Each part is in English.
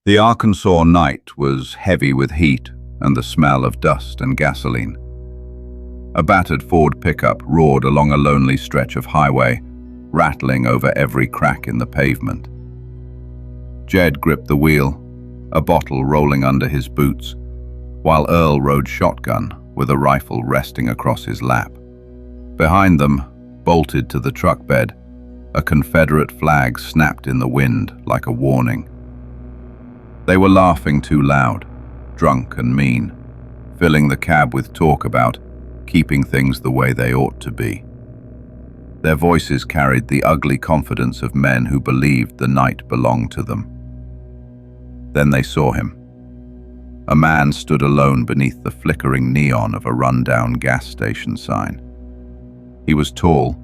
The Arkansas night was heavy with heat and the smell of dust and gasoline. A battered Ford pickup roared along a lonely stretch of highway, rattling over every crack in the pavement. Jed gripped the wheel, a bottle rolling under his boots, while Earl rode shotgun with a rifle resting across his lap. Behind them, bolted to the truck bed, a Confederate flag snapped in the wind like a warning. They were laughing too loud, drunk and mean, filling the cab with talk about keeping things the way they ought to be. Their voices carried the ugly confidence of men who believed the night belonged to them. Then they saw him. A man stood alone beneath the flickering neon of a rundown gas station sign. He was tall,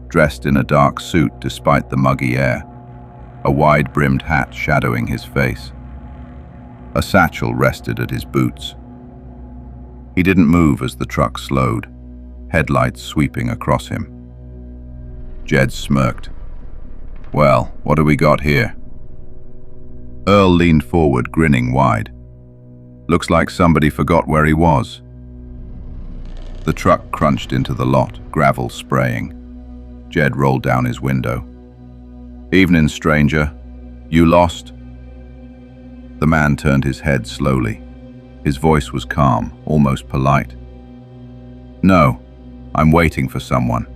dressed in a dark suit despite the muggy air, a wide-brimmed hat shadowing his face. A satchel rested at his boots. He didn't move as the truck slowed, headlights sweeping across him. Jed smirked. "Well, what do we got here?" Earl leaned forward, grinning wide. "Looks like somebody forgot where he was." The truck crunched into the lot, gravel spraying. Jed rolled down his window. "Evening, stranger. You lost?" The man turned his head slowly. His voice was calm, almost polite. "No, I'm waiting for someone."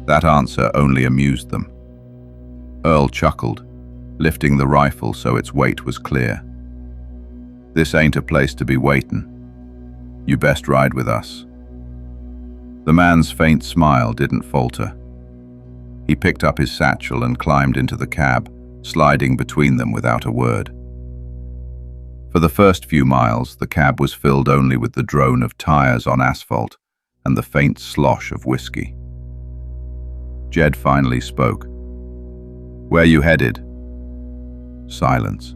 That answer only amused them. Earl chuckled, lifting the rifle so its weight was clear. "This ain't a place to be waitin'. You best ride with us." The man's faint smile didn't falter. He picked up his satchel and climbed into the cab, sliding between them without a word. For the first few miles, the cab was filled only with the drone of tires on asphalt and the faint slosh of whiskey. Jed finally spoke. "Where you headed?" Silence.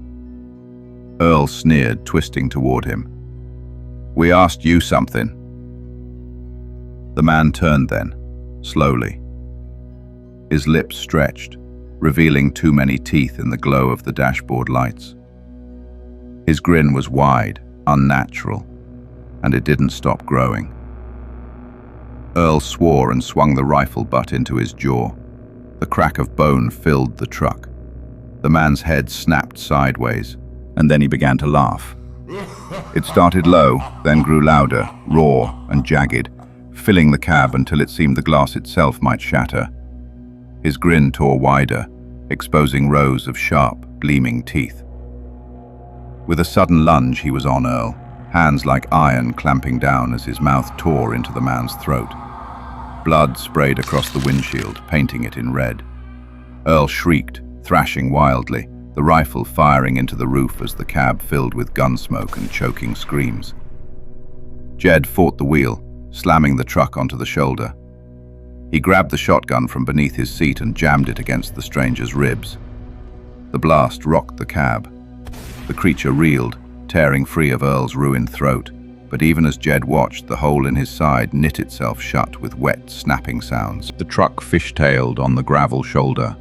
Earl sneered, twisting toward him. "We asked you something." The man turned then, slowly. His lips stretched, revealing too many teeth in the glow of the dashboard lights. His grin was wide, unnatural, and it didn't stop growing. Earl swore and swung the rifle butt into his jaw. The crack of bone filled the truck. The man's head snapped sideways, and then he began to laugh. It started low, then grew louder, raw and jagged, filling the cab until it seemed the glass itself might shatter. His grin tore wider, exposing rows of sharp, gleaming teeth. With a sudden lunge, he was on Earl, hands like iron clamping down as his mouth tore into the man's throat. Blood sprayed across the windshield, painting it in red. Earl shrieked, thrashing wildly, the rifle firing into the roof as the cab filled with gun smoke and choking screams. Jed fought the wheel, slamming the truck onto the shoulder. He grabbed the shotgun from beneath his seat and jammed it against the stranger's ribs. The blast rocked the cab. The creature reeled, tearing free of Earl's ruined throat, but even as Jed watched, the hole in his side knit itself shut with wet, snapping sounds. The truck fishtailed on the gravel shoulder,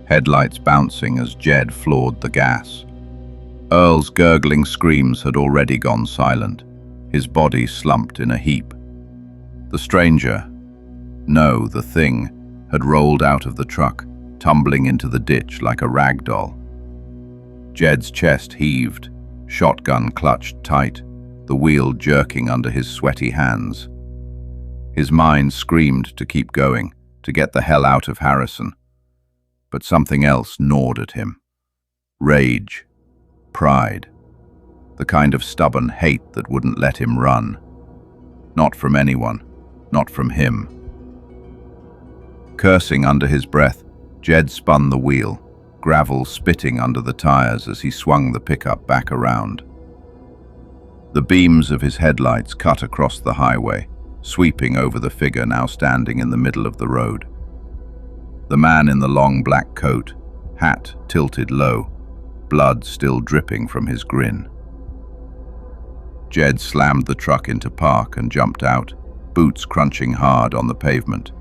headlights bouncing as Jed floored the gas. Earl's gurgling screams had already gone silent, his body slumped in a heap. The stranger, no, the thing, had rolled out of the truck, tumbling into the ditch like a rag doll. Jed's chest heaved, shotgun clutched tight, the wheel jerking under his sweaty hands. His mind screamed to keep going, to get the hell out of Harrison. But something else gnawed at him. Rage, pride, the kind of stubborn hate that wouldn't let him run. Not from anyone, not from him. Cursing under his breath, Jed spun the wheel, gravel spitting under the tires as he swung the pickup back around. The beams of his headlights cut across the highway, sweeping over the figure now standing in the middle of the road. The man in the long black coat, hat tilted low, blood still dripping from his grin. Jed slammed the truck into park and jumped out, boots crunching hard on the pavement.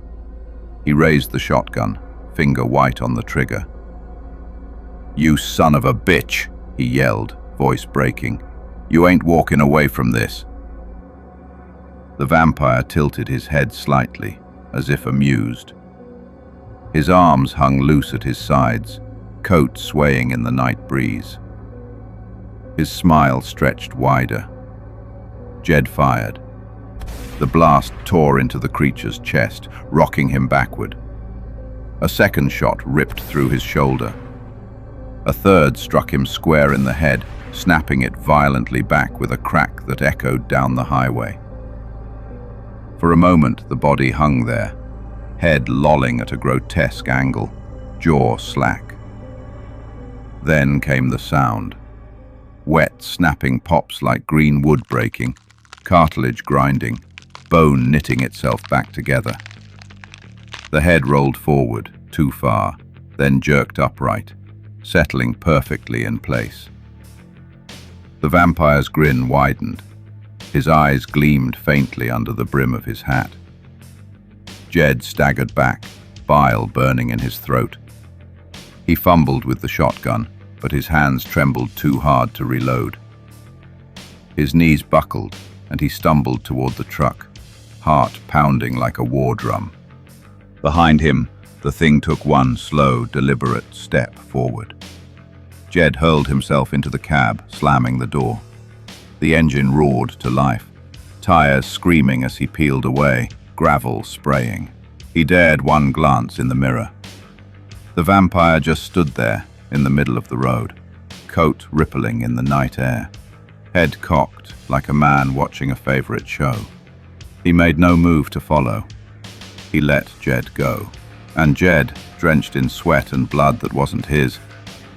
He raised the shotgun, finger white on the trigger. "You son of a bitch," he yelled, voice breaking. "You ain't walking away from this." The vampire tilted his head slightly, as if amused. His arms hung loose at his sides, coat swaying in the night breeze. His smile stretched wider. Jed fired. The blast tore into the creature's chest, rocking him backward. A second shot ripped through his shoulder. A third struck him square in the head, snapping it violently back with a crack that echoed down the highway. For a moment, the body hung there, head lolling at a grotesque angle, jaw slack. Then came the sound. Wet, snapping pops like green wood breaking, cartilage grinding, bone knitting itself back together. The head rolled forward, too far, then jerked upright, settling perfectly in place. The vampire's grin widened. His eyes gleamed faintly under the brim of his hat. Jed staggered back, bile burning in his throat. He fumbled with the shotgun, but his hands trembled too hard to reload. His knees buckled, and he stumbled toward the truck, heart pounding like a war drum. Behind him, the thing took one slow, deliberate step forward. Jed hurled himself into the cab, slamming the door. The engine roared to life, tires screaming as he peeled away, gravel spraying. He dared one glance in the mirror. The vampire just stood there, in the middle of the road, coat rippling in the night air, head cocked like a man watching a favorite show. He made no move to follow. He let Jed go. And Jed, drenched in sweat and blood that wasn't his,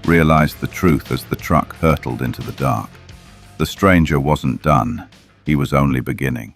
realized the truth as the truck hurtled into the dark. The stranger wasn't done. He was only beginning.